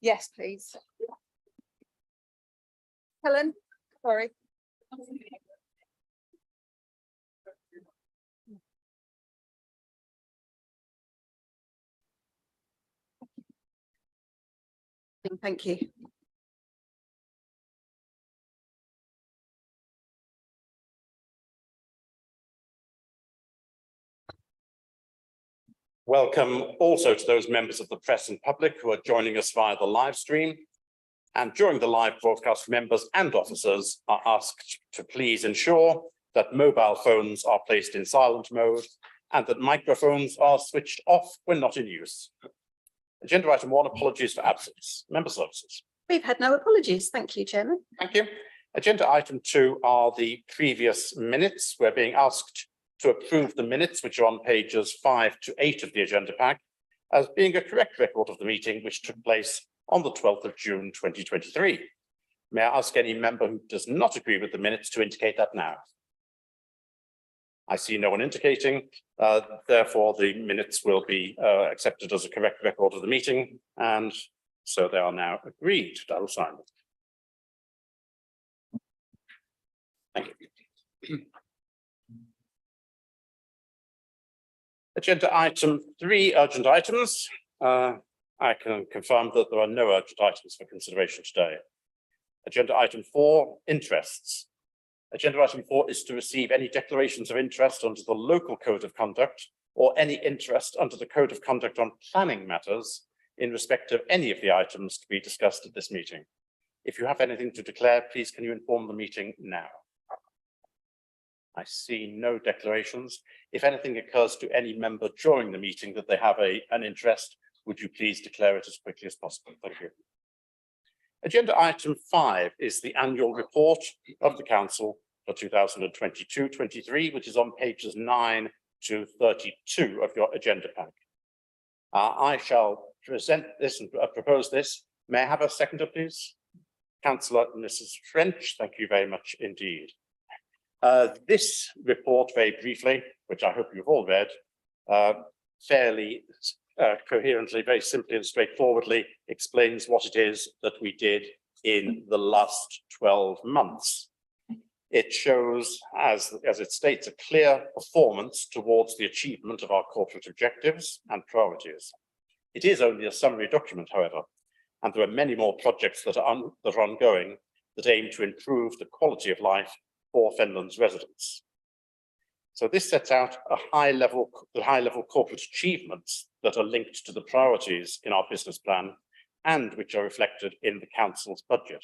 Yes, please. Helen, sorry. Thank you. Welcome also to those members of the press and public who are joining us via the live stream. And during the live broadcast, members and officers are asked to please ensure that mobile phones are placed in silent mode and that microphones are switched off when not in use. Agenda item 1, apologies for absence. Member services. We've had no apologies. Thank you, Chairman. Thank you. Agenda item 2 are the previous minutes. We're being asked to approve the minutes, which are on pages 5 to 8 of the agenda pack, as being a correct record of the meeting, which took place on the 12th of June 2023. May I ask any member who does not agree with the minutes to indicate that now? I see no one indicating, therefore the minutes will be accepted as a correct record of the meeting, and so they are now agreed. I will sign them. Thank you. Agenda item 3, urgent items. I can confirm that there are no urgent items for consideration today. Agenda item 4, interests. Agenda item 4 is to receive any declarations of interest under the local code of conduct or any interest under the code of conduct on planning matters in respect of any of the items to be discussed at this meeting. If you have anything to declare, please can you inform the meeting now? I see no declarations. If anything occurs to any member during the meeting that they have an interest, would you please declare it as quickly as possible? Thank you. Agenda item 5 is the annual report of the Council for 2022-23, which is on pages 9 to 32 of your agenda pack. I shall present this and propose this. May I have a seconder, please? Councillor Mrs. French, thank you very much indeed. This report, very briefly, which I hope you've all read, fairly coherently, very simply and straightforwardly explains what it is that we did in the last 12 months. It shows, as it states, a clear performance towards the achievement of our corporate objectives and priorities. It is only a summary document, however, and there are many more projects that are ongoing that aim to improve the quality of life for Fenland's residents. So this sets out the high level corporate achievements that are linked to the priorities in our business plan and which are reflected in the Council's budget.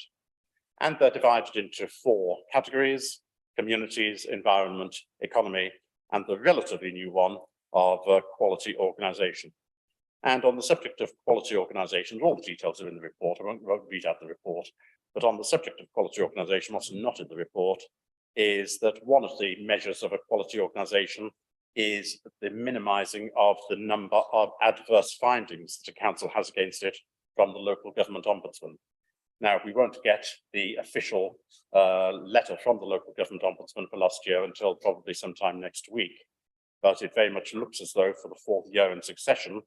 And they're divided into 4 categories: communities, environment, economy, and the relatively new one of quality organisation. And on the subject of quality organisation, all the details are in the report. I won't read out the report, but on the subject of quality organisation, what's not in the report is that one of the measures of a quality organisation is the minimising of the number of adverse findings that a council has against it from the local government ombudsman. Now, we won't get the official letter from the local government ombudsman for last year until probably sometime next week, but it very much looks as though for the 4th year in succession,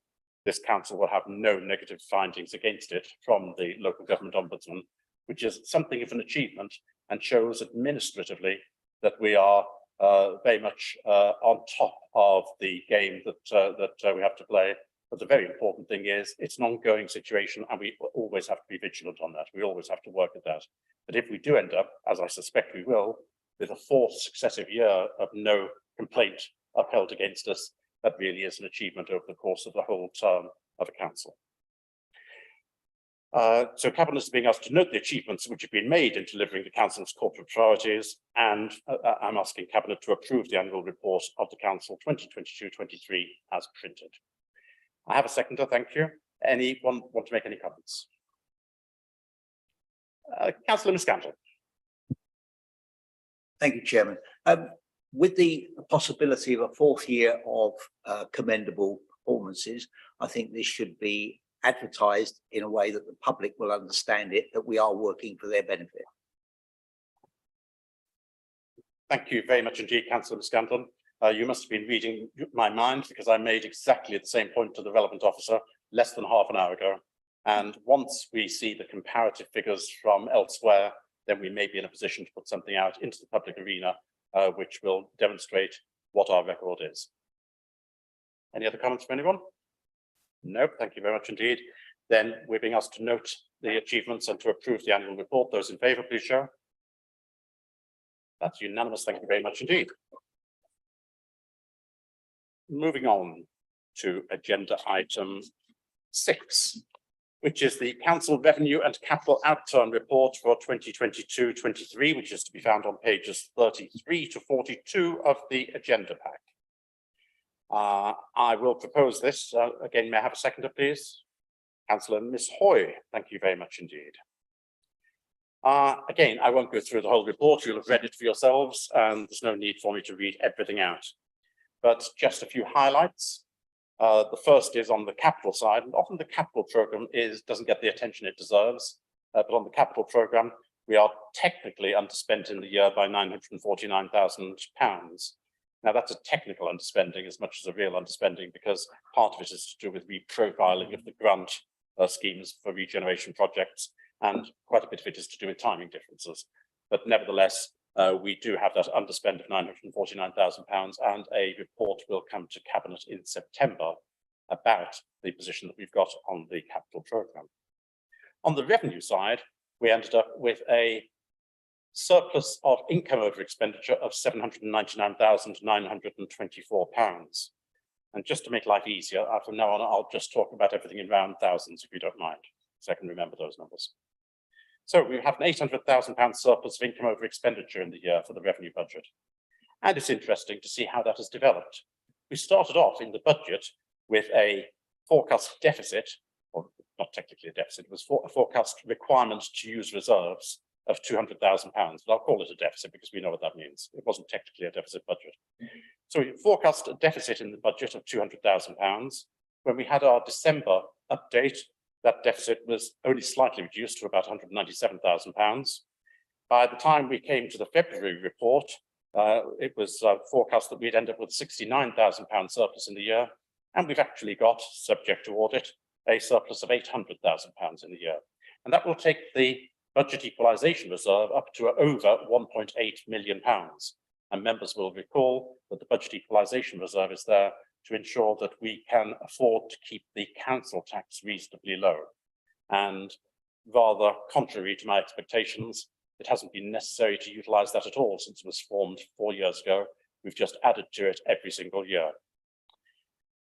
this council will have no negative findings against it from the local government ombudsman, which is something of an achievement and shows administratively that we are very much on top of the game that we have to play. But the very important thing is it's an ongoing situation and we always have to be vigilant on that. We always have to work at that. But if we do end up, as I suspect we will, with a 4th successive year of no complaint upheld against us, that really is an achievement over the course of the whole term of a council. So Cabinet is being asked to note the achievements which have been made in delivering the Council's corporate priorities, and I'm asking Cabinet to approve the annual report of the Council 2022-23 as printed. I have a seconder, thank you. Anyone want to make any comments? Councillor Miscandle. Thank you, Chairman. With the possibility of a 4th year of commendable performances, I think this should be advertised in a way that the public will understand it, that we are working for their benefit. Thank you very much indeed, Councillor Miscandle. You must have been reading my mind because I made exactly the same point to the relevant officer less than half an hour ago. And once we see the comparative figures from elsewhere, then we may be in a position to put something out into the public arena, which will demonstrate what our record is. Any other comments from anyone? No, thank you very much indeed. Then we're being asked to note the achievements and to approve the annual report. Those in favour, please show. That's unanimous. Thank you very much indeed. Moving on to agenda item 6, which is the Council Revenue and Capital Outturn Report for 2022-23, which is to be found on pages 33 to 42 of the agenda pack. I will propose this. Again, may I have a seconder, please? Councillor Miss Hoy, thank you very much indeed. Again, I won't go through the whole report. You'll have read it for yourselves, and there's no need for me to read everything out. But just a few highlights. The first is on the capital side, and often the capital programme doesn't get the attention it deserves. But on the capital programme, we are technically underspent in the year by £949,000. Now, that's a technical underspending as much as a real underspending, because part of it is to do with reprofiling of the grant schemes for regeneration projects, and quite a bit of it is to do with timing differences. But nevertheless, we do have that underspend of £949,000, and a report will come to Cabinet in September about the position that we've got on the capital programme. On the revenue side, we ended up with a surplus of income over expenditure of £799,924. And just to make life easier, from now on, I'll just talk about everything in round thousands, if you don't mind, so I can remember those numbers. So we have an £800,000 surplus of income over expenditure in the year for the revenue budget. And it's interesting to see how that has developed. We started off in the budget with a forecast deficit, or not technically a deficit, it was a forecast requirement to use reserves of £200,000, but I'll call it a deficit because we know what that means. It wasn't technically a deficit budget. So we forecast a deficit in the budget of £200,000. When we had our December update, that deficit was only slightly reduced to about £197,000. By the time we came to the February report, it was forecast that we'd end up with £69,000 surplus in the year, and we've actually got, subject to audit, a surplus of £800,000 in the year. And that will take the budget equalisation reserve up to over £1.8 million. And members will recall that the budget equalisation reserve is there to ensure that we can afford to keep the council tax reasonably low. And rather contrary to my expectations, it hasn't been necessary to utilise that at all since it was formed 4 years ago. We've just added to it every single year.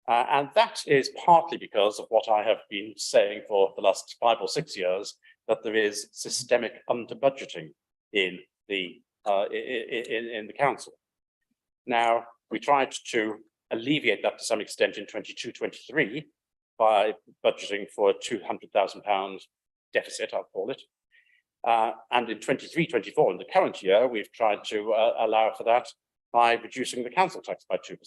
And that is partly because of what I have been saying for the last 5 or 6 years, that there is systemic under-budgeting in the council. Now, we tried to alleviate that to some extent in 22-23 by budgeting for a £200,000 deficit, I'll call it. And in 23-24, in the current year, we've tried to allow for that by reducing the council tax by 2%.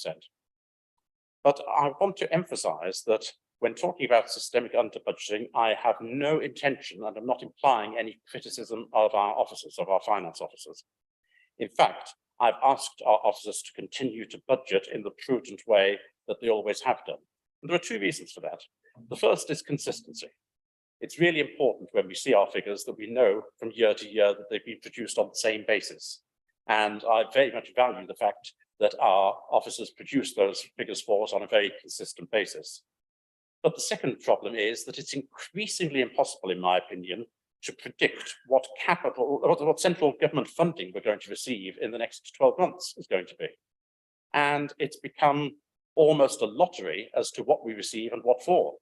But I want to emphasise that when talking about systemic under-budgeting, I have no intention, and I'm not implying any criticism of our officers, of our finance officers. In fact, I've asked our officers to continue to budget in the prudent way that they always have done. And there are 2 reasons for that. The first is consistency. It's really important when we see our figures that we know from year to year that they've been produced on the same basis. And I very much value the fact that our officers produce those figures for us on a very consistent basis. But the second problem is that it's increasingly impossible, in my opinion, to predict what central government funding we're going to receive in the next 12 months is going to be. And it's become almost a lottery as to what we receive and what for.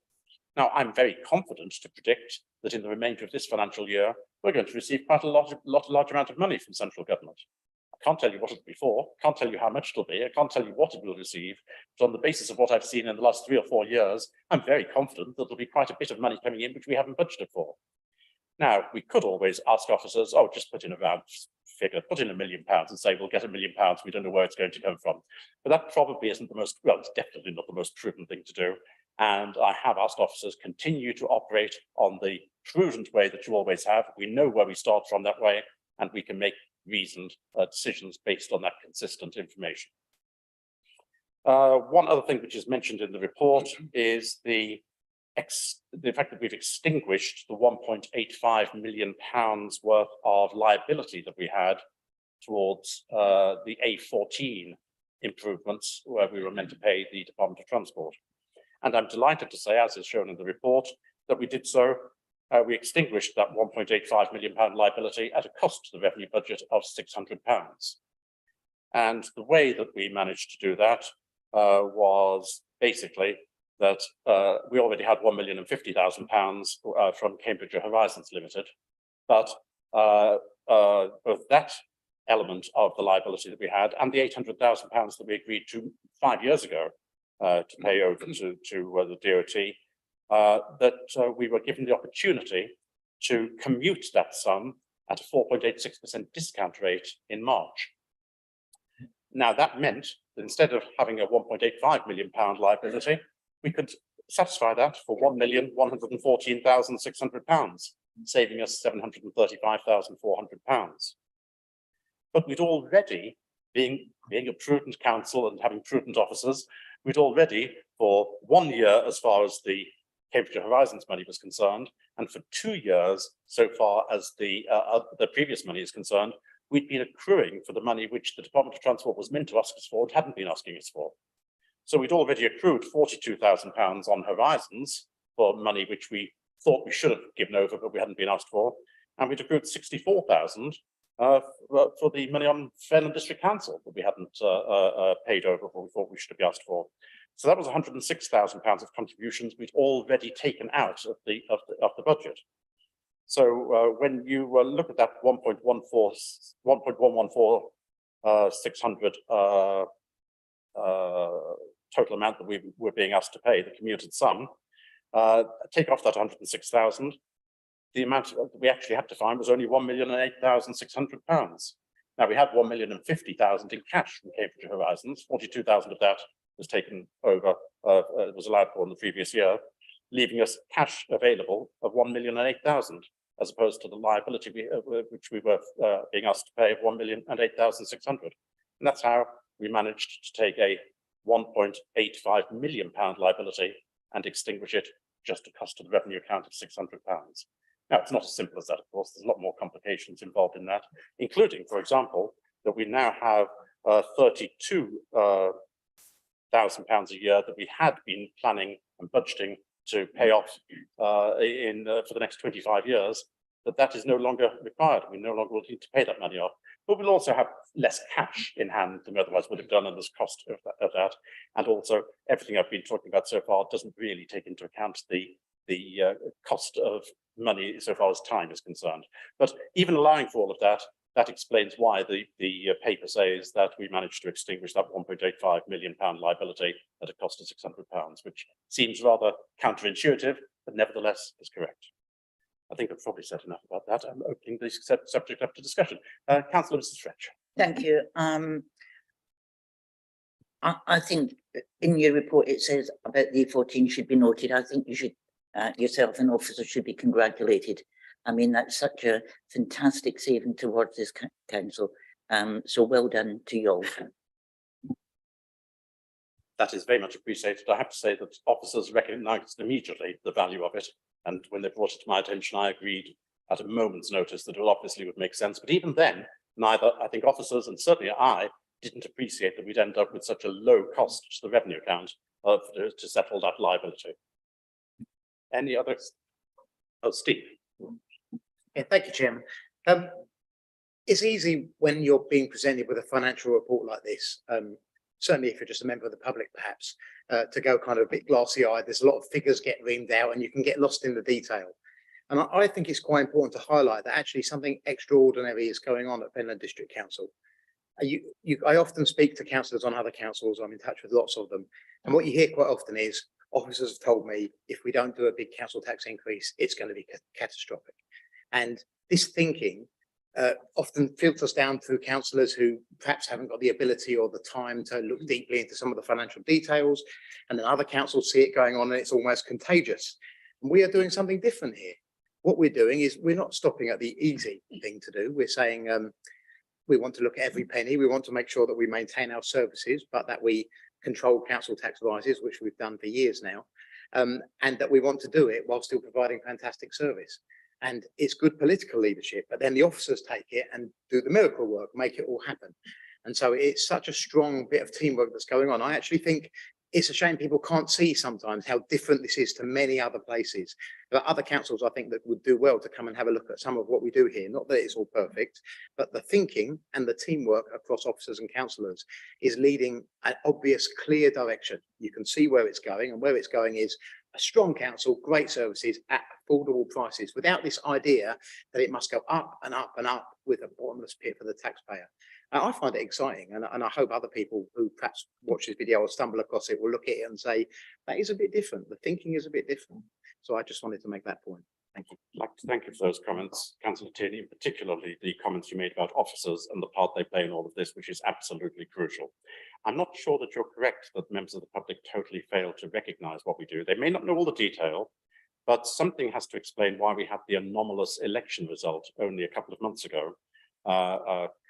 Now, I'm very confident to predict that in the remainder of this financial year, we're going to receive quite a large amount of money from central government. I can't tell you what it'll be for, can't tell you how much it'll be, I can't tell you what it will receive, but on the basis of what I've seen in the last 3 or 4 years, I'm very confident that there'll be quite a bit of money coming in which we haven't budgeted for. Now, we could always ask officers, oh, just put in a round figure, put in £1 million and say, we'll get £1 million, we don't know where it's going to come from. But that probably isn't the most, well, it's definitely not the most prudent thing to do. And I have asked officers continue to operate on the prudent way that you always have. We know where we start from that way, and we can make reasoned decisions based on that consistent information. One other thing which is mentioned in the report is the the fact that we've extinguished the £1.85 million worth of liability that we had towards the A14 improvements where we were meant to pay the Department of Transport. And I'm delighted to say, as is shown in the report, that we did so. We extinguished that £1.85 million liability at a cost to the revenue budget of £600. And the way that we managed to do that was basically that we already had £1,050,000 from Cambridge Horizons Limited, but both that element of the liability that we had and the £800,000 that we agreed to 5 years ago to pay over to the DOT, that we were given the opportunity to commute that sum at a 4.86% discount rate in March. Now that meant that instead of having a £1.85 million liability, we could satisfy that for £1,114,600, saving us £735,400. But we'd already, being a prudent council and having prudent officers, we'd already, for 1 year as far as the Cambridge Horizons money was concerned, and for 2 years so far as the previous money is concerned, we'd been accruing for the money which the Department of Transport was meant to ask us for and hadn't been asking us for. So we'd already accrued £42,000 on Horizons for money which we thought we should have given over, but we hadn't been asked for, and we'd accrued £64,000 for the money on Fairland District Council that we hadn't paid over what we thought we should have been asked for. So that was £106,000 of contributions we'd already taken out of the budget. So when you look at that 1.114,600 total amount that we were being asked to pay, the commuted sum, take off that 106,000, the amount that we actually had to find was only £1,008,600. Now we had £1,050,000 in cash from Cambridge Horizons. 42,000 of that was taken over, was allowed for in the previous year, leaving us cash available of £1,008,000, as opposed to the liability which we were being asked to pay of £1,008,600. And that's how we managed to take a £1.85 million liability and extinguish it just to cost to the revenue account of £600. Now, it's not as simple as that, of course. There's a lot more complications involved in that, including, for example, that we now have £32,000 a year that we had been planning and budgeting to pay off for the next 25 years, that is no longer required. We no longer will need to pay that money off. But we'll also have less cash in hand than we otherwise would have done, and there's cost of that. And also, everything I've been talking about so far doesn't really take into account the cost of money so far as time is concerned. But even allowing for all of that, that explains why the paper says that we managed to extinguish that £1.85 million liability at a cost of £600, which seems rather counterintuitive, but nevertheless is correct. I think I've probably said enough about that. I'm opening the subject up to discussion. Councillor Mrs. Fletcher. Thank you. I think in your report it says about the 14 should be noted. I think you should, yourself and officers should be congratulated. I mean, that's such a fantastic saving towards this council. So well done to you all. That is very much appreciated. I have to say that officers recognised immediately the value of it. And when they brought it to my attention, I agreed at a moment's notice that it obviously would make sense. But even then, neither, I think, officers and certainly I didn't appreciate that we'd end up with such a low cost to the revenue account to settle that liability. Any others? Oh, Steve. Yeah, thank you, Chairman. It's easy when you're being presented with a financial report like this, certainly if you're just a member of the public, perhaps, to go kind of a bit glassy-eyed. There's a lot of figures get reamed out and you can get lost in the detail. And I think it's quite important to highlight that actually something extraordinary is going on at Fairland District Council. I often speak to councillors on other councils. I'm in touch with lots of them. And what you hear quite often is officers have told me, if we don't do a big council tax increase, it's going to be catastrophic. And this thinking often filters down through councillors who perhaps haven't got the ability or the time to look deeply into some of the financial details. And then other councils see it going on and it's almost contagious. And we are doing something different here. What we're doing is we're not stopping at the easy thing to do. We're saying we want to look at every penny. We want to make sure that we maintain our services, but that we control council tax rises, which we've done for years now. and that we want to do it while still providing fantastic service. And it's good political leadership, but then the officers take it and do the miracle work, make it all happen. And so it's such a strong bit of teamwork that's going on. I actually think it's a shame people can't see sometimes how different this is to many other places. There are other councils, I think, that would do well to come and have a look at some of what we do here. Not that it's all perfect, but the thinking and the teamwork across officers and councillors is leading an obvious, clear direction. You can see where it's going, and where it's going is a strong council, great services at affordable prices, without this idea that it must go up and up and up with a bottomless pit for the taxpayer. I find it exciting, and I hope other people who perhaps watch this video or stumble across it will look at it and say, that is a bit different. The thinking is a bit different. So I just wanted to make that point. Thank you. I'd like to thank you for those comments, Councillor Tierney, and particularly the comments you made about officers and the part they play in all of this, which is absolutely crucial. I'm not sure that you're correct that members of the public totally fail to recognise what we do. They may not know all the detail, but something has to explain why we had the anomalous election result only a couple of months ago,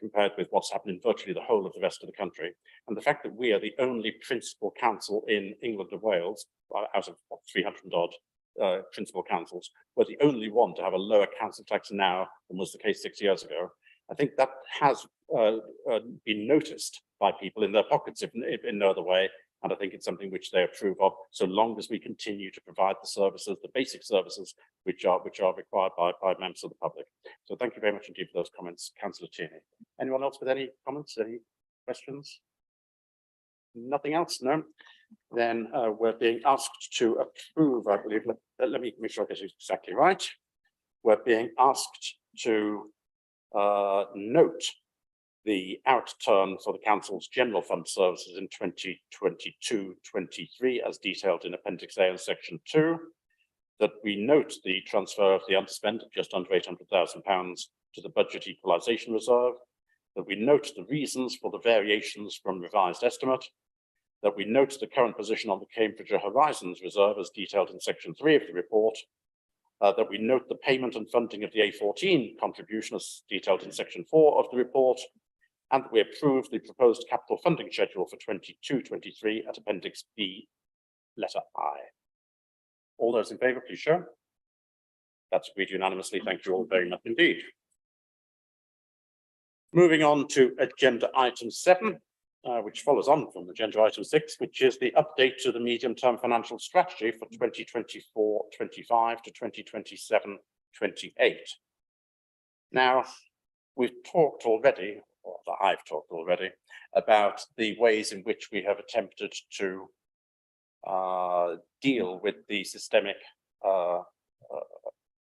compared with what's happened in virtually the whole of the rest of the country. And the fact that we are the only principal council in England and Wales, out of 300 odd principal councils, we're the only one to have a lower council tax now than was the case 6 years ago. I think that has been noticed by people in their pockets, if in no other way. And I think it's something which they approve of, so long as we continue to provide the services, the basic services, which are required by members of the public. So thank you very much indeed for those comments, Councillor Tierney. Anyone else with any comments, any questions? Nothing else, no? Then we're being asked to approve, I believe, let me make sure I get it exactly right. We're being asked to note the outturn for the council's general fund services in 2022-23 as detailed in Appendix A and Section 2, that we note the transfer of the underspent of just under £800,000 to the budget equalisation reserve, that we note the reasons for the variations from revised estimate, that we note the current position on the Cambridgeshire Horizons Reserve as detailed in Section 3 of the report, that we note the payment and funding of the A14 contribution as detailed in Section 4 of the report, and that we approve the proposed capital funding schedule for 22-23 at Appendix B, letter I. All those in favour, please show. That's agreed unanimously. Thank you all very much indeed. Moving on to agenda item 7, which follows on from agenda item 6, which is the update to the medium-term financial strategy for 2024-25 to 2027-28. Now, we've talked already, or I've talked already, about the ways in which we have attempted to deal with the systemic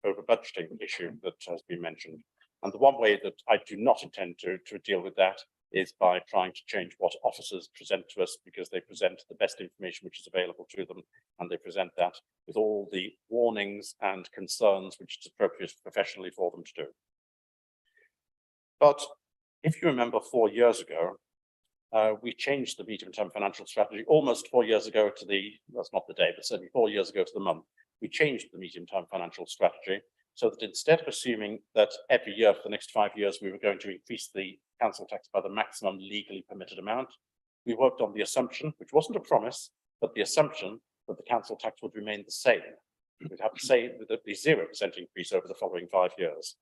over-budgeting issue that has been mentioned. And the one way that I do not intend to deal with that is by trying to change what officers present to us, because they present the best information which is available to them, and they present that with all the warnings and concerns which is appropriate professionally for them to do. But if you remember 4 years ago, we changed the medium-term financial strategy almost 4 years ago to the, that's not the day, but certainly 4 years ago to the month. We changed the medium-term financial strategy so that instead of assuming that every year for the next 5 years we were going to increase the council tax by the maximum legally permitted amount, we worked on the assumption, which wasn't a promise, but the assumption that the council tax would remain the same. We'd have to say that there'd be 0% increase over the following 5 years.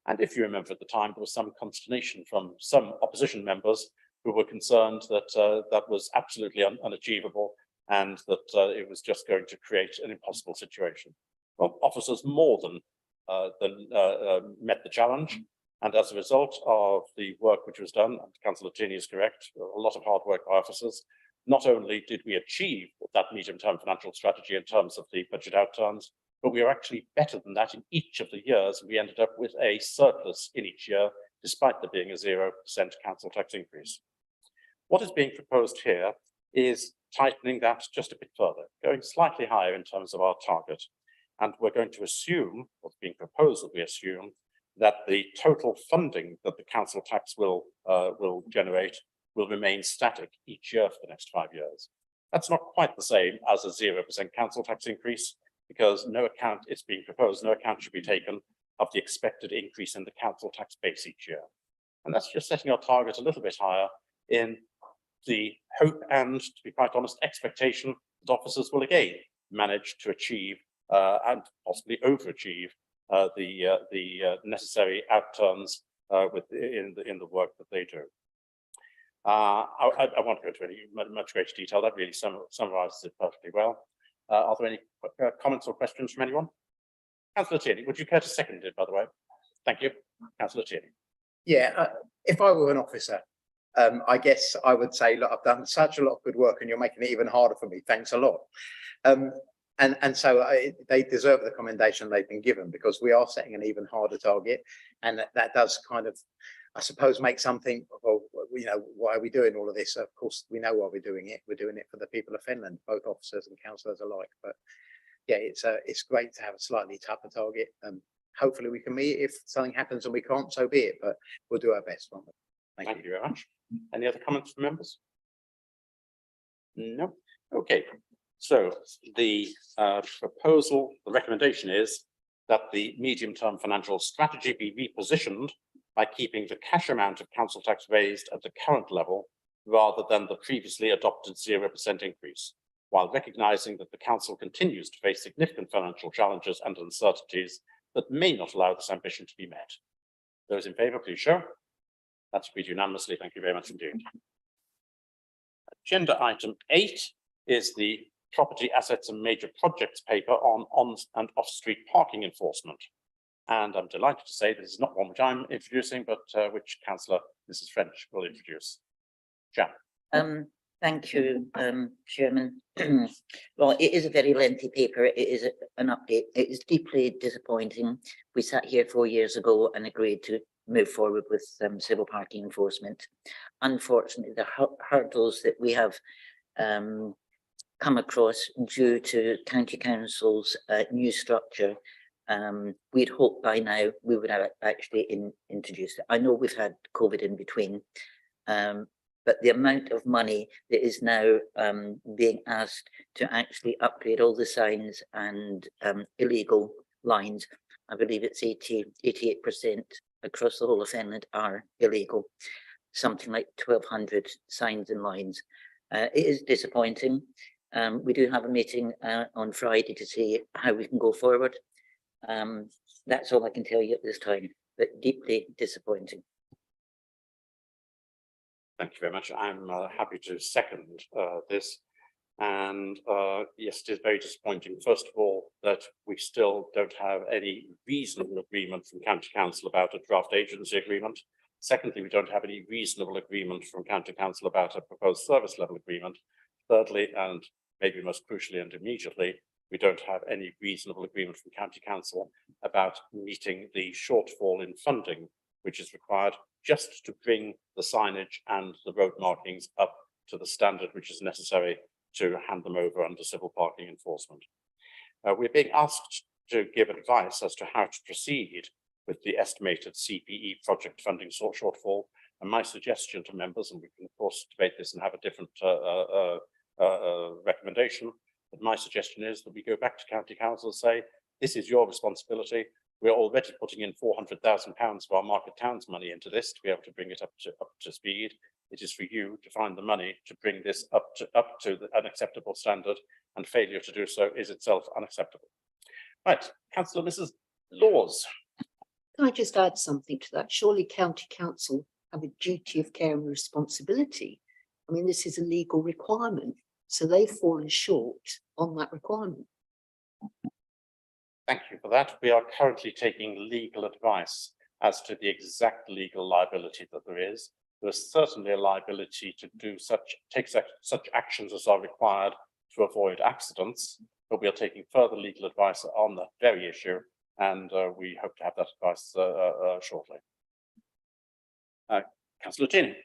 And if you remember at the time, there was some consternation from some opposition members who were concerned that that was absolutely unachievable, and that it was just going to create an impossible situation. Well, officers more than met the challenge, and as a result of the work which was done, and Councillor Tierney is correct, a lot of hard work by officers, not only did we achieve that medium-term financial strategy in terms of the budget outturns, but we are actually better than that in each of the years. We ended up with a surplus in each year, despite there being a 0% council tax increase. What is being proposed here is tightening that just a bit further, going slightly higher in terms of our target. And we're going to assume, what's being proposed that we assume, that the total funding that the council tax will generate will remain static each year for the next 5 years. That's not quite the same as a 0% council tax increase, because no account, it's being proposed, no account should be taken of the expected increase in the council tax base each year. And that's just setting our target a little bit higher in the hope and, to be quite honest, expectation that officers will again manage to achieve and possibly overachieve the necessary outturns in the work that they do. I won't go into any much greater detail. That really summarizes it perfectly well. Are there any comments or questions from anyone? Councillor Tierney, would you care to second it, by the way? Thank you. Councillor Tierney. Yeah, if I were an officer, I guess I would say, look, I've done such a lot of good work and you're making it even harder for me. Thanks a lot. And so they deserve the commendation they've been given, because we are setting an even harder target. And that does kind of, I suppose, make something, well, you know, why are we doing all of this? Of course, we know why we're doing it. We're doing it for the people of Finland, both officers and councillors alike. But yeah, it's great to have a slightly tougher target. Hopefully we can meet it. If something happens and we can't, so be it, but we'll do our best. Thank you very much. Any other comments from members? No. Okay. So the proposal, the recommendation is that the medium-term financial strategy be repositioned by keeping the cash amount of council tax raised at the current level rather than the previously adopted 0% increase, while recognising that the council continues to face significant financial challenges and uncertainties that may not allow this ambition to be met. Those in favour, please show. That's agreed unanimously. Thank you very much indeed. Agenda item 8 is the property assets and major projects paper on and off-street parking enforcement. And I'm delighted to say this is not one which I'm introducing, but which Councillor Mrs. French will introduce. Jan. Thank you, Chairman. Well, it is a very lengthy paper. It is an update. It is deeply disappointing. We sat here 4 years ago and agreed to move forward with civil parking enforcement. Unfortunately, the hurdles that we have come across due to County Council's new structure, we'd hoped by now we would have actually introduced it. I know we've had COVID in between, but the amount of money that is now being asked to actually upgrade all the signs and illegal lines, I believe it's 88% across the whole of Finland are illegal, something like 1,200 signs and lines. It is disappointing. We do have a meeting on Friday to see how we can go forward. That's all I can tell you at this time, but deeply disappointing. Thank you very much. I'm happy to second this. And yes, it is very disappointing, first of all, that we still don't have any reasonable agreement from County Council about a draft agency agreement. Secondly, we don't have any reasonable agreement from County Council about a proposed service level agreement. Thirdly, and maybe most crucially and immediately, we don't have any reasonable agreement from County Council about meeting the shortfall in funding, which is required just to bring the signage and the road markings up to the standard which is necessary to hand them over under civil parking enforcement. We're being asked to give advice as to how to proceed with the estimated CPE project funding shortfall. And my suggestion to members, and we can of course debate this and have a different recommendation, but my suggestion is that we go back to County Council and say, this is your responsibility. We're already putting in £400,000 of our market towns money into this to be able to bring it up to speed. It is for you to find the money to bring this up to an acceptable standard, and failure to do so is itself unacceptable. Right, Councillor Mrs. Laws. Can I just add something to that? Surely County Council have a duty of care and responsibility. I mean, this is a legal requirement, so they've fallen short on that requirement. Take you for that. We are currently taking legal advice as to the exact legal liability that there is. There is certainly a liability to take such actions as are required to avoid accidents, but we are taking further legal advice on that very issue, and we hope to have that advice shortly. Councillor Tierney.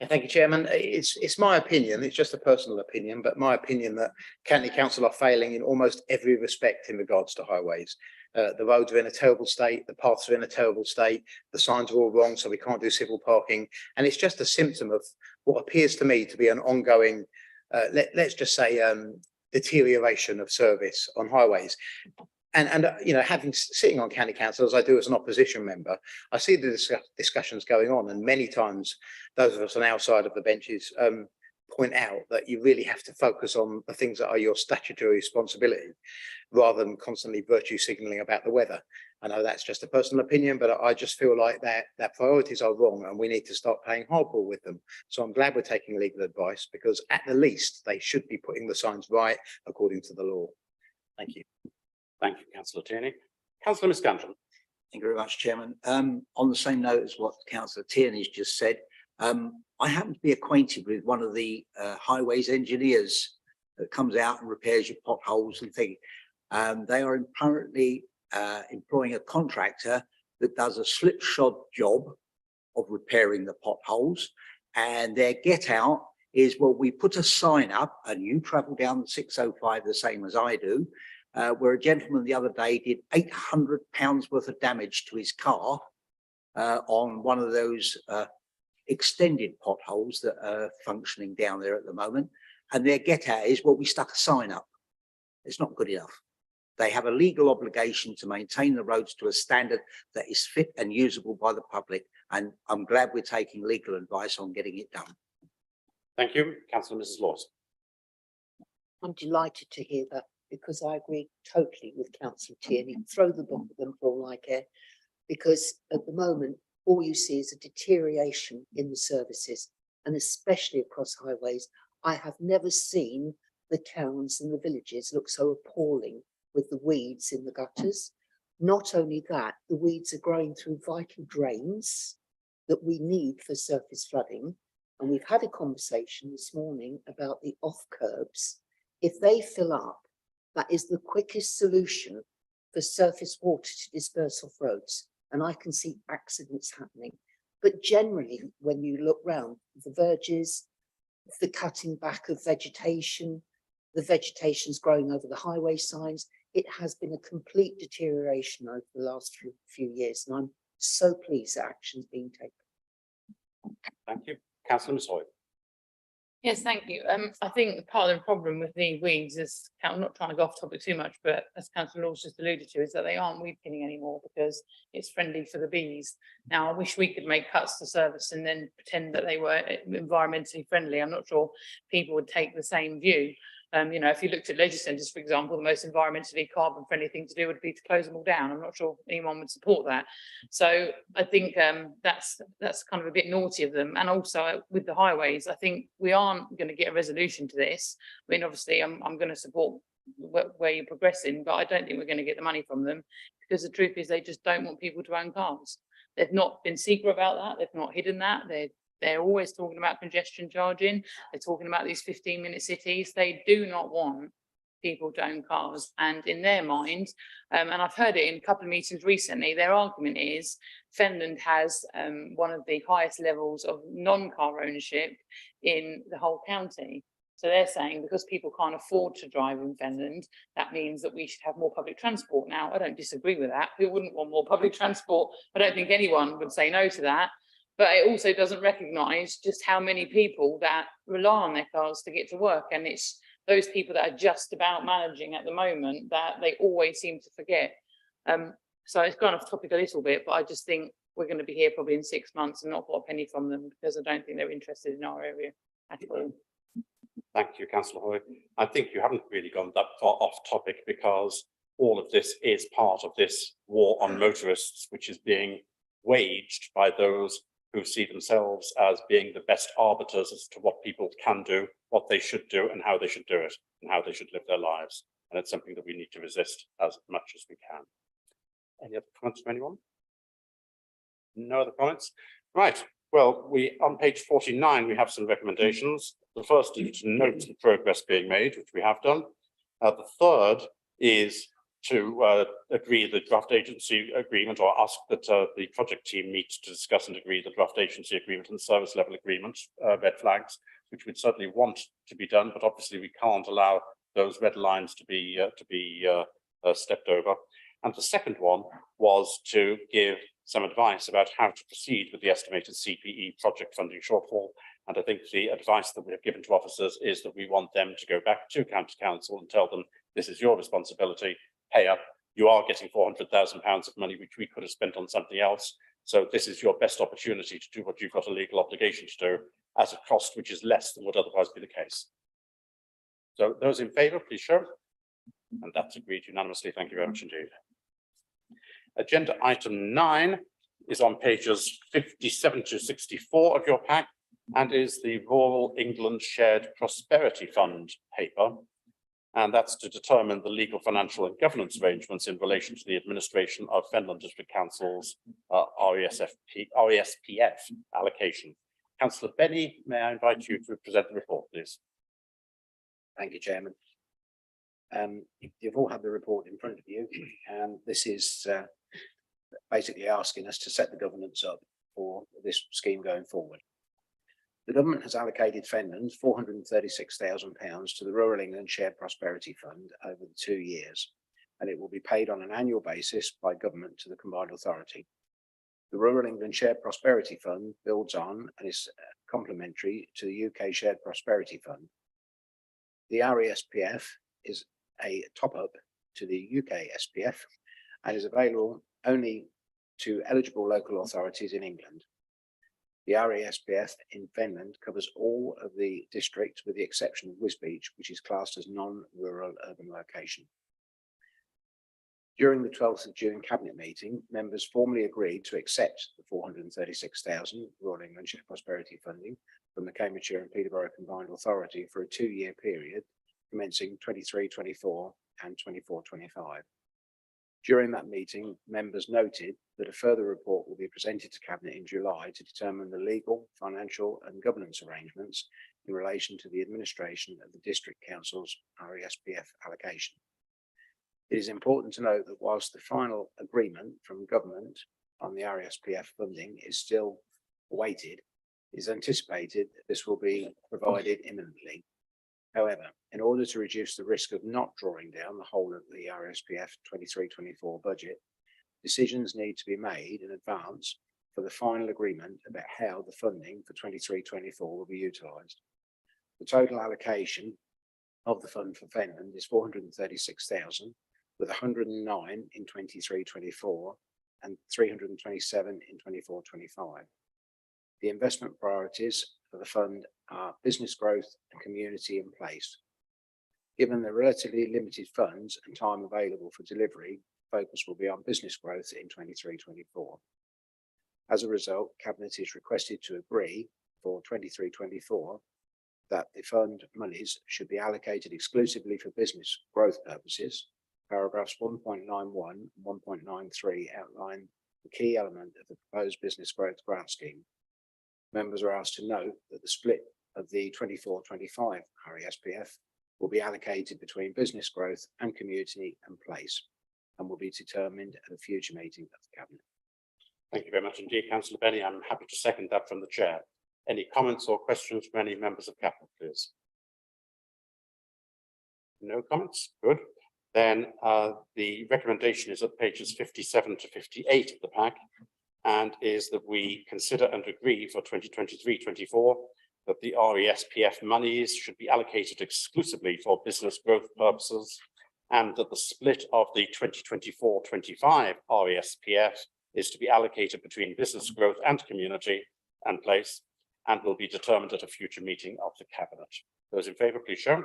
Yeah, thank you, Chairman. It's my opinion, it's just a personal opinion, but my opinion that County Council are failing in almost every respect in regards to highways. The roads are in a terrible state, the paths are in a terrible state, the signs are all wrong, so we can't do civil parking. And it's just a symptom of what appears to me to be an ongoing, let's just say, deterioration of service on highways. And you know, sitting on County Council as I do as an opposition member, I see the discussions going on, and many times those of us on our side of the benches point out that you really have to focus on the things that are your statutory responsibility rather than constantly virtue signaling about the weather. I know that's just a personal opinion, but I just feel like that priorities are wrong and we need to start playing hardball with them. So I'm glad we're taking legal advice, because at the least they should be putting the signs right according to the law. Thank you. Thank you, Councillor Tierney. Councillor Miscanton. Thank you very much, Chairman. On the same note as what Councillor Tierney's just said, I happen to be acquainted with one of the highways engineers that comes out and repairs your potholes and things. They are currently employing a contractor that does a slipshod job of repairing the potholes, and their get out is, well, we put a sign up and you travel down 605 the same as I do, where a gentleman the other day did £800 worth of damage to his car on one of those extended potholes that are functioning down there at the moment. And their get out is, well, we stuck a sign up. It's not good enough. They have a legal obligation to maintain the roads to a standard that is fit and usable by the public. And I'm glad we're taking legal advice on getting it done. Thank you. Councillor Mrs. Laws. I'm delighted to hear that, because I agree totally with Councillor Tierney. Throw the book at them for all I care, because at the moment, all you see is a deterioration in the services, and especially across highways. I have never seen the towns and the villages look so appalling with the weeds in the gutters. Not only that, the weeds are growing through vital drains that we need for surface flooding. And we've had a conversation this morning about the off curbs. If they fill up, that is the quickest solution for surface water to disperse off roads. And I can see accidents happening. But generally, when you look round, the verges, the cutting back of vegetation, the vegetation's growing over the highway signs, it has been a complete deterioration over the last few years. And I'm so pleased that action's being taken. Thank you. Councillor Ms. Hoy. Yes, thank you. I think part of the problem with the weeds is, I'm not trying to go off topic too much, but as Councillor Laws just alluded to, is that they aren't weed killing anymore because it's friendly for the bees. Now, I wish we could make cuts to service and then pretend that they were environmentally friendly. I'm not sure people would take the same view. You know, if you looked at leisure centres, for example, the most environmentally carbon friendly thing to do would be to close them all down. I'm not sure anyone would support that. So I think that's kind of a bit naughty of them. And also with the highways, I think we aren't going to get a resolution to this. I mean, obviously I'm going to support where you're progressing, but I don't think we're going to get the money from them, because the truth is they just don't want people to own cars. They've not been secret about that. They've not hidden that. They're always talking about congestion charging. They're talking about these 15-minute cities. They do not want people to own cars. And in their mind, and I've heard it in a couple of meetings recently, their argument is Fenland has one of the highest levels of non-car ownership in the whole county. So they're saying because people can't afford to drive in Fenland, that means that we should have more public transport. Now, I don't disagree with that. Who wouldn't want more public transport? I don't think anyone would say no to that. But it also doesn't recognise just how many people that rely on their cars to get to work. And it's those people that are just about managing at the moment that they always seem to forget. So it's gone off topic a little bit, but I just think we're going to be here probably in 6 months and not got a penny from them, because I don't think they're interested in our area at all. Thank you, Councillor Hoy. I think you haven't really gone that far off topic, because all of this is part of this war on motorists, which is being waged by those who see themselves as being the best arbiters as to what people can do, what they should do, and how they should do it, and how they should live their lives. And it's something that we need to resist as much as we can. Any other comments from anyone? No other comments? Right. Well, on page 49, we have some recommendations. The first is to note the progress being made, which we have done. The third is to agree the draft agency agreement, or ask that the project team meet to discuss and agree the draft agency agreement and service level agreement, red flags, which we'd certainly want to be done, but obviously we can't allow those red lines to be stepped over. And the second one was to give some advice about how to proceed with the estimated CPE project funding shortfall. And I think the advice that we have given to officers is that we want them to go back to County Council and tell them this is your responsibility. Pay up. You are getting £400,000 of money which we could have spent on something else. So this is your best opportunity to do what you've got a legal obligation to do. at a cost which is less than would otherwise be the case. So those in favour, please show. And that's agreed unanimously. Thank you very much indeed. Agenda item 9 is on pages 57 to 64 of your pack and is the Rural England Shared Prosperity Fund paper. And that's to determine the legal, financial and governance arrangements in relation to the administration of Fenland District Council's RESPF allocation. Councillor Benny, may I invite you to present the report, please? Thank you, Chairman. You've all had the report in front of you, and this is basically asking us to set the governance up for this scheme going forward. The government has allocated Fenland £436,000 to the Rural England Shared Prosperity Fund over the 2 years, and it will be paid on an annual basis by government to the combined authority. The Rural England Shared Prosperity Fund builds on and is complementary to the UK Shared Prosperity Fund. The RESPF is a top-up to the UK SPF and is available only to eligible local authorities in England. The RESPF in Finland covers all of the districts with the exception of Wisbech, which is classed as non-rural urban location. During the 12th of June Cabinet meeting, members formally agreed to accept the 436,000 Rural England Shared Prosperity funding from the Cambridgeshire and Peterborough Combined Authority for a 2-year period, commencing 23-24 and 24-25. During that meeting, members noted that a further report will be presented to Cabinet in July to determine the legal, financial and governance arrangements in relation to the administration of the District Council's RESPF allocation. It is important to note that whilst the final agreement from government on the RESPF funding is still awaited, it is anticipated that this will be provided imminently. However, in order to reduce the risk of not drawing down the whole of the RSPF 23-24 budget, decisions need to be made in advance for the final agreement about how the funding for 23-24 will be utilised. The total allocation of the fund for Fenland is 436,000, with 109 in 23-24 and 327 in 24-25. The investment priorities for the fund are business growth and community in place. Given the relatively limited funds and time available for delivery, focus will be on business growth in 23-24. As a result, Cabinet is requested to agree for 23-24 that the fund monies should be allocated exclusively for business growth purposes. Paragraphs 1.91 and 1.93 outline the key element of the proposed business growth grant scheme. Members are asked to note that the split of the 24-25 RESPF will be allocated between business growth and community and place and will be determined at a future meeting of the Cabinet. Thank you very much indeed, Councillor Benny. I'm happy to second that from the chair. Any comments or questions from any members of Cabinet, please? No comments? Good. Then the recommendation is at pages 57 to 58 of the pack and is that we consider and agree for 2023-24 that the RESPF monies should be allocated exclusively for business growth purposes and that the split of the 2024-25 RESPF is to be allocated between business growth and community and place and will be determined at a future meeting of the Cabinet. Those in favour, please show.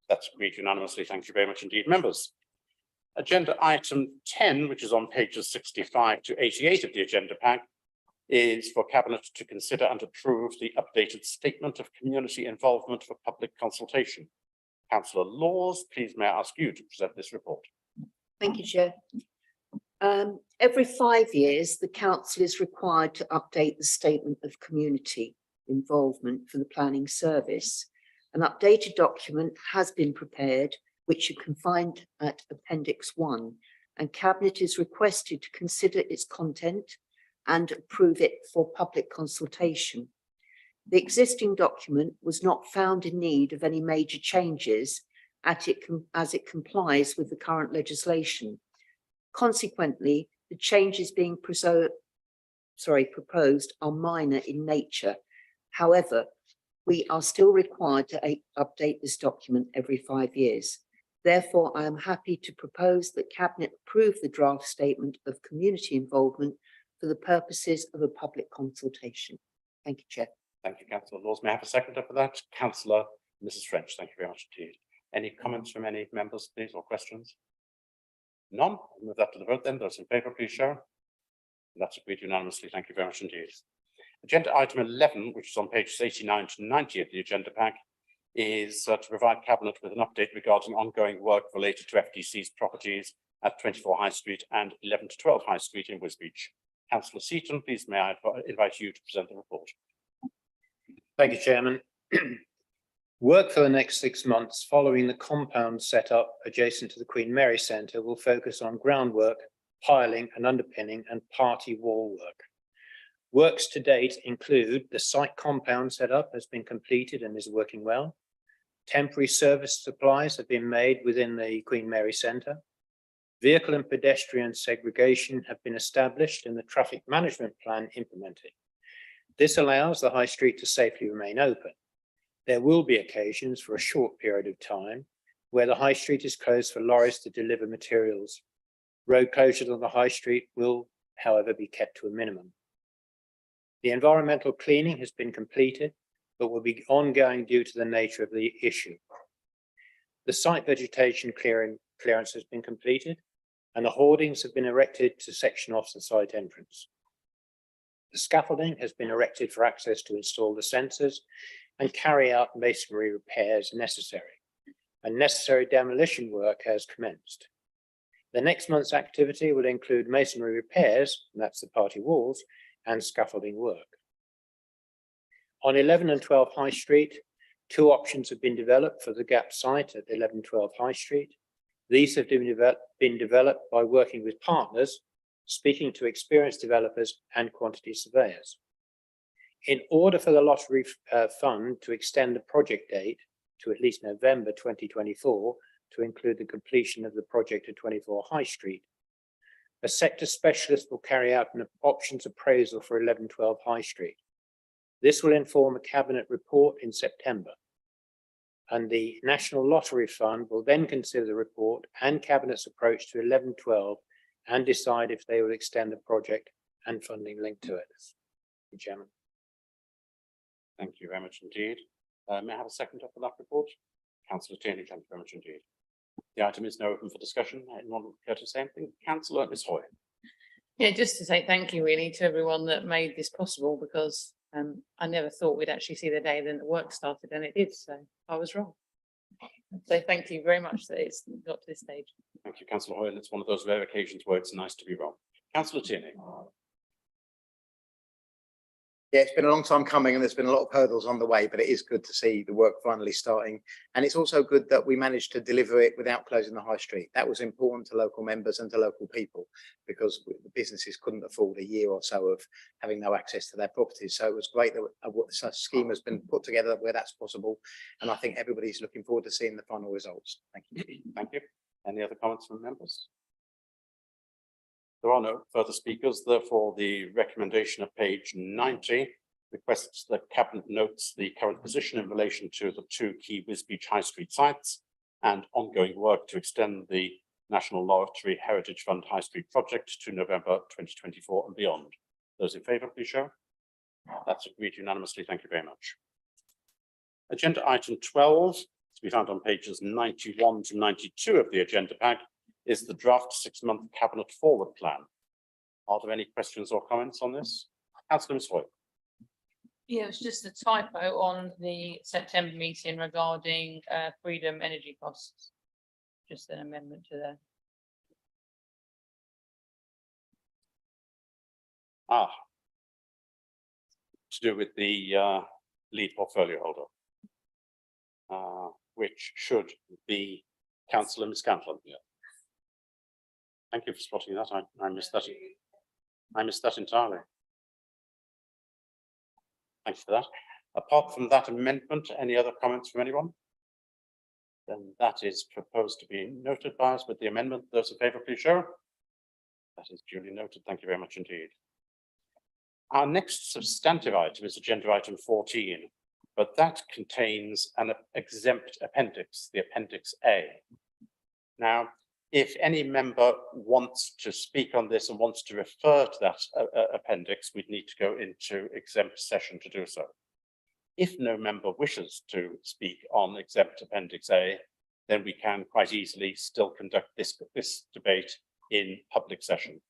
That's agreed unanimously. Thank you very much indeed, members. Agenda item 10, which is on pages 65 to 88 of the agenda pack, is for Cabinet to consider and approve the updated statement of community involvement for public consultation. Councillor Laws, please may I ask you to present this report. Thank you, Chair. Every 5 years, the council is required to update the statement of community involvement for the planning service. An updated document has been prepared, which you can find at Appendix 1, and Cabinet is requested to consider its content and approve it for public consultation. The existing document was not found in need of any major changes as it complies with the current legislation. Consequently, the changes being proposed are minor in nature. However, we are still required to update this document every 5 years. Therefore, I am happy to propose that Cabinet approve the draft statement of community involvement for the purposes of a public consultation. Thank you, Chair. Thank you, Councillor Laws. May I have a seconder for that? Councillor Mrs. French, thank you very much indeed. Any comments from any members, please, or questions? None. I'll move that to the vote then. Those in favour, please show. That's agreed unanimously. Thank you very much indeed. Agenda item 11, which is on pages 89 to 90 of the agenda pack, is to provide Cabinet with an update regarding ongoing work related to FDC's properties at 24 High Street and 11 to 12 High Street in Wisbech. Councillor Seaton, please may I invite you to present the report. Thank you, Chairman. Work for the next 6 months following the compound set up adjacent to the Queen Mary Centre will focus on groundwork, piling and underpinning and party wall work. Works to date include the site compound setup has been completed and is working well. Temporary service supplies have been made within the Queen Mary Centre. Vehicle and pedestrian segregation have been established and the traffic management plan implemented. This allows the High Street to safely remain open. There will be occasions for a short period of time where the High Street is closed for lorries to deliver materials. Road closures on the High Street will, however, be kept to a minimum. The environmental cleaning has been completed, but will be ongoing due to the nature of the issue. The site vegetation clearance has been completed, and the hoardings have been erected to section off the site entrance. The scaffolding has been erected for access to install the sensors and carry out masonry repairs necessary. And necessary demolition work has commenced. The next month's activity will include masonry repairs, and that's the party walls, and scaffolding work. On 11 and 12 High Street, 2 options have been developed for the gap site at 11-12 High Street. These have been developed by working with partners, speaking to experienced developers and quantity surveyors. In order for the lottery fund to extend the project date to at least November 2024 to include the completion of the project at 24 High Street, a sector specialist will carry out an options appraisal for 11-12 High Street. This will inform a Cabinet report in September, and the National Lottery Fund will then consider the report and Cabinet's approach to 11-12 and decide if they will extend the project and funding linked to it. Thank you, Chairman. Thank you very much indeed. May I have a seconder for that report? Councillor Tierney, thank you very much indeed. The item is now open for discussion. Anyone would care to say anything? Councillor Miss Hoy. Yeah, just to say thank you really to everyone that made this possible, because I never thought we'd actually see the day then the work started, and it did, so I was wrong. So thank you very much that it's got to this stage. Thank you, Councillor Hoyle. It's one of those rare occasions where it's nice to be wrong. Councillor Tierney. Yeah, it's been a long time coming and there's been a lot of hurdles on the way, but it is good to see the work finally starting. And it's also good that we managed to deliver it without closing the high street. That was important to local members and to local people, because the businesses couldn't afford a year or so of having no access to their properties. So it was great that such scheme has been put together where that's possible. And I think everybody's looking forward to seeing the final results. Thank you. Thank you. Any other comments from members? There are no further speakers, therefore the recommendation of page 90 requests that Cabinet notes the current position in relation to the 2 key Wisbech High Street sites and ongoing work to extend the National Lottery Heritage Fund High Street project to November 2024 and beyond. Those in favour, please show. That's agreed unanimously. Thank you very much. Agenda item 12, to be found on pages 91 to 92 of the agenda pack, is the draft 6-month Cabinet forward plan. Are there any questions or comments on this? Councillor Miss Hoy. Yeah, it was just a typo on the September meeting regarding Freedom energy costs. Just an amendment to that. To do with the lead portfolio holder, which should be Councillor Miss Cantlon. Yeah. Thank you for spotting that. I missed that. I missed that entirely. Thank you for that. Apart from that amendment, any other comments from anyone? Then that is proposed to be noted by us with the amendment. Those in favour, please show. That is duly noted. Thank you very much indeed. Our next substantive item is agenda item 14, but that contains an exempt appendix, the Appendix A. Now, If any member wants to speak on this and wants to refer to that appendix, we'd need to go into exempt session to do so. If no member wishes to speak on exempt Appendix A, then we can quite easily still conduct this debate in public session.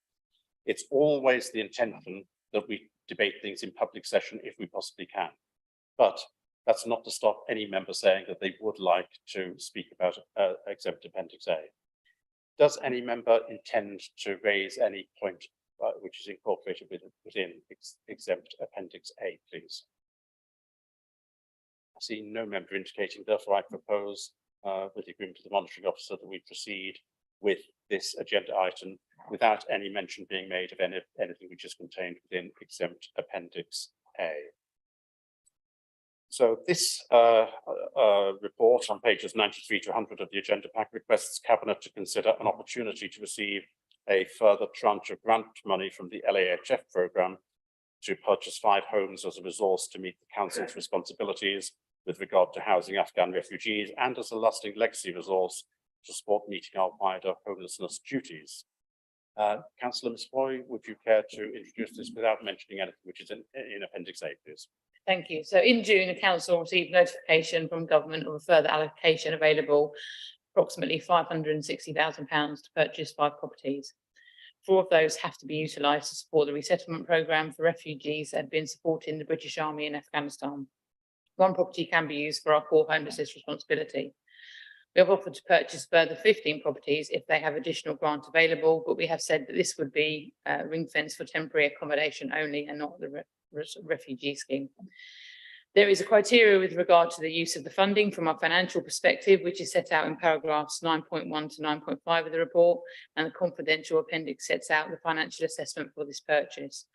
It's always the intention that we debate things in public session if we possibly can. But that's not to stop any member saying that they would like to speak about exempt Appendix A. Does any member intend to raise any point which is incorporated within exempt Appendix A, please? I see no member indicating, therefore I propose, with the agreement of the monitoring officer, that we proceed with this agenda item without any mention being made of anything which is contained within exempt Appendix A. So this report on pages 93 to 100 of the agenda pack requests Cabinet to consider an opportunity to receive a further tranche of grant money from the LAHF programme to purchase 5 homes as a resource to meet the Council's responsibilities with regard to housing Afghan refugees and as a lasting legacy resource to support meeting our wider homelessness duties. Councillor Ms. Foy, would you care to introduce this without mentioning anything which is in Appendix A, please? Thank you. So in June, the council received notification from government of a further allocation available, approximately £560,000 to purchase 5 properties. 4 of those have to be utilised to support the resettlement programme for refugees that have been supporting the British Army in Afghanistan. 1 property can be used for our core homelessness responsibility. We have offered to purchase further 15 properties if they have additional grant available, but we have said that this would be ring fence for temporary accommodation only and not the refugee scheme. There is a criteria with regard to the use of the funding from a financial perspective, which is set out in paragraphs 9.1 to 9.5 of the report, and the confidential appendix sets out the financial assessment for this purchase.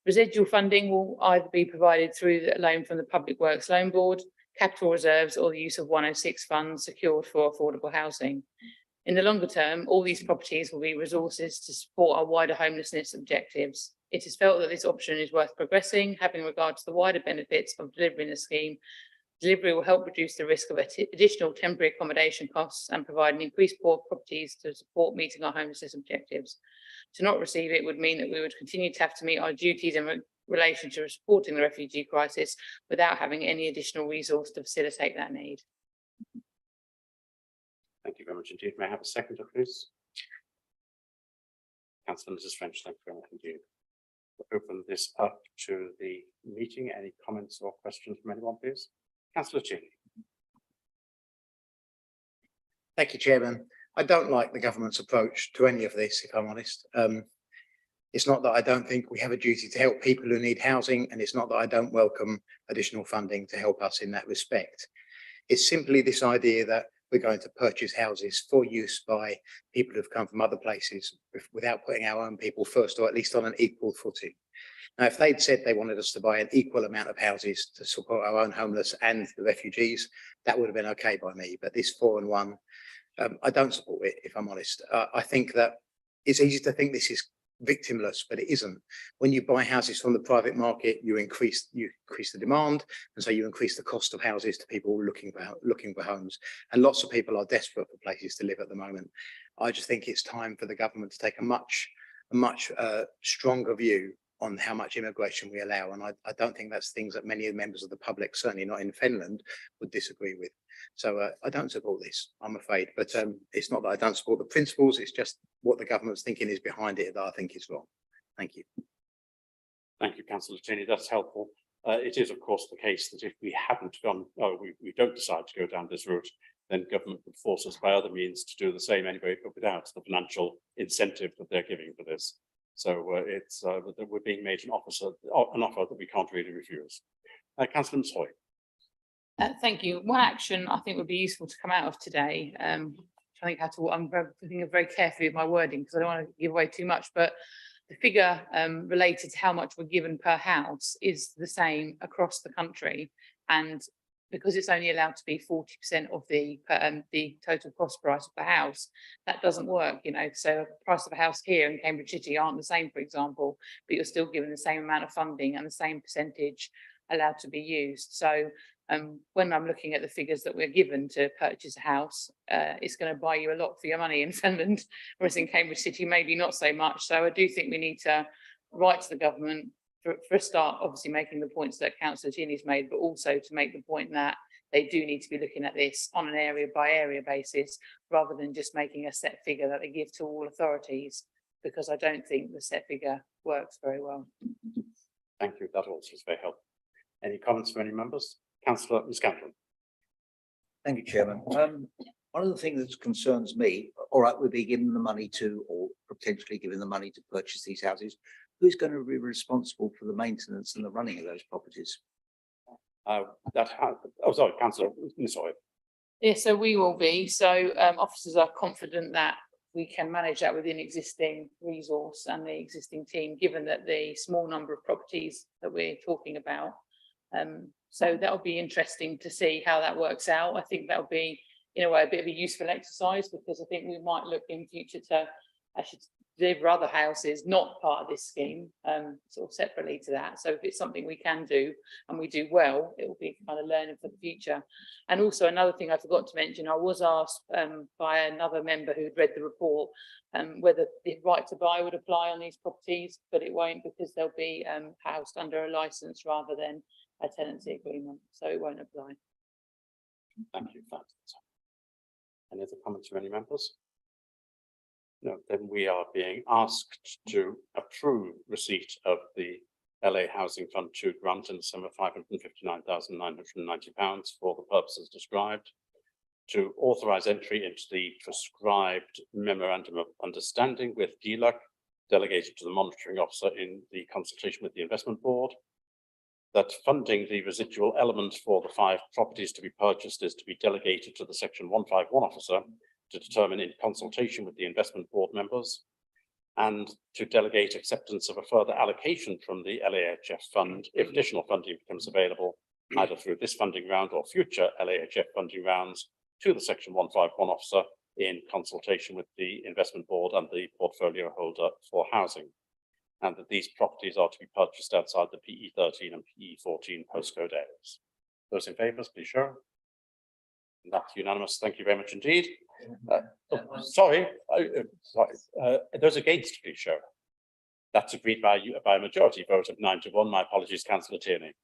Residual funding will either be provided through the loan from the Public Works Loan Board, capital reserves, or the use of 106 funds secured for affordable housing. In the longer term, all these properties will be resources to support our wider homelessness objectives. It is felt that this option is worth progressing, having regard to the wider benefits of delivering the scheme. Delivery will help reduce the risk of additional temporary accommodation costs and provide an increased pool of properties to support meeting our homelessness objectives. To not receive it would mean that we would continue to have to meet our duties in relation to supporting the refugee crisis without having any additional resource to facilitate that need. Thank you very much indeed. May I have a seconder, please? Councillor Mrs. French, thank you very much indeed. We'll open this up to the meeting. Any comments or questions from anyone, please? Councillor Cheney. Thank you, Chairman. I don't like the government's approach to any of this, if I'm honest. It's not that I don't think we have a duty to help people who need housing, and it's not that I don't welcome additional funding to help us in that respect. It's simply this idea that we're going to purchase houses for use by people who've come from other places without putting our own people first, or at least on an equal footing. Now, if they'd said they wanted us to buy an equal amount of houses to support our own homeless and the refugees, that would have been okay by me. But this 4 and 1, I don't support it, if I'm honest. I think that it's easy to think this is victimless, but it isn't. When you buy houses from the private market, you increase the demand, and so you increase the cost of houses to people looking for homes. And lots of people are desperate for places to live at the moment. I just think it's time for the government to take a much stronger view on how much immigration we allow. And I don't think that's things that many members of the public, certainly not in Finland, would disagree with. So I don't support this, I'm afraid. But it's not that I don't support the principles, it's just what the government's thinking is behind it that I think is wrong. Thank you. Thank you, Councillor Cheney. That's helpful. It is, of course, the case that if we hadn't gone, we don't decide to go down this route, then government would force us by other means to do the same anyway, but without the financial incentive that they're giving for this. So it's we're being made an offer that we can't really refuse. Councillor Ms. Hoy. Thank you. One action I think would be useful to come out of today. I'm thinking very carefully of my wording because I don't want to give away too much, but the figure related to how much we're given per house is the same across the country, and because it's only allowed to be 40% of the total cost price of the house, that doesn't work, you know. So the price of a house here in Cambridge City aren't the same, for example, but you're still given the same amount of funding and the same percentage allowed to be used. So When I'm looking at the figures that we're given to purchase a house, it's going to buy you a lot for your money in Finland, whereas in Cambridge City, maybe not so much. So I do think we need to write to the government for a start, obviously making the points that Councillor Ginny's made, but also to make the point that they do need to be looking at this on an area by area basis, rather than just making a set figure that they give to all authorities, because I don't think the set figure works very well. Thank you. That also is very helpful. Any comments from any members? Councillor Scanlon. Thank you, Chairman. One of the things that concerns me, all right, we'll be giving the money to, or potentially giving the money to purchase these houses. Who's going to be responsible for the maintenance and the running of those properties? Sorry, Councillor, sorry. Yeah, so we will be. So officers are confident that we can manage that within existing resource and the existing team, given that the small number of properties that we're talking about. So that'll be interesting to see how that works out. I think that'll be, in a way, a bit of a useful exercise, because I think we might look in future to actually deliver other houses not part of this scheme, sort of separately to that. So if it's something we can do and we do well, it will be kind of learning for the future. And also another thing I forgot to mention, I was asked by another member who'd read the report whether the right to buy would apply on these properties, but it won't, because they'll be housed under a licence rather than a tenancy agreement, so it won't apply. Thank you. Any other comments from any members? No, then we are being asked to approve receipt of the LA Housing Fund 2 grant in the sum of £559,990 for the purposes described, to authorise entry into the prescribed memorandum of understanding with DLUC, delegated to the monitoring officer in the consultation with the investment board, that funding the residual element for the 5 properties to be purchased is to be delegated to the Section 151 officer to determine in consultation with the investment board members, and to delegate acceptance of a further allocation from the LAHF fund if additional funding becomes available, either through this funding round or future LAHF funding rounds, to the Section 151 officer in consultation with the investment board and the portfolio holder for housing, and that these properties are to be purchased outside the PE13 and PE14 postcode areas. Those in favour, please show. And that's unanimous. Thank you very much indeed. Sorry, those against, please show. That's agreed by a majority vote of 9 to 1. My apologies, Councillor Tierney.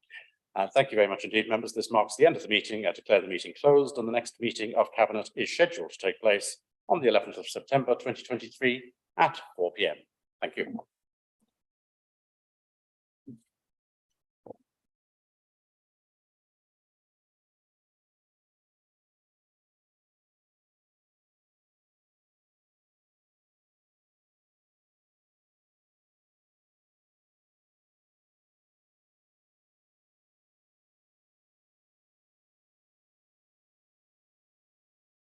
Thank you very much indeed, members. This marks the end of the meeting. I declare the meeting closed, and the next meeting of Cabinet is scheduled to take place on the 11th of September 2023 at 4 p.m. Thank you.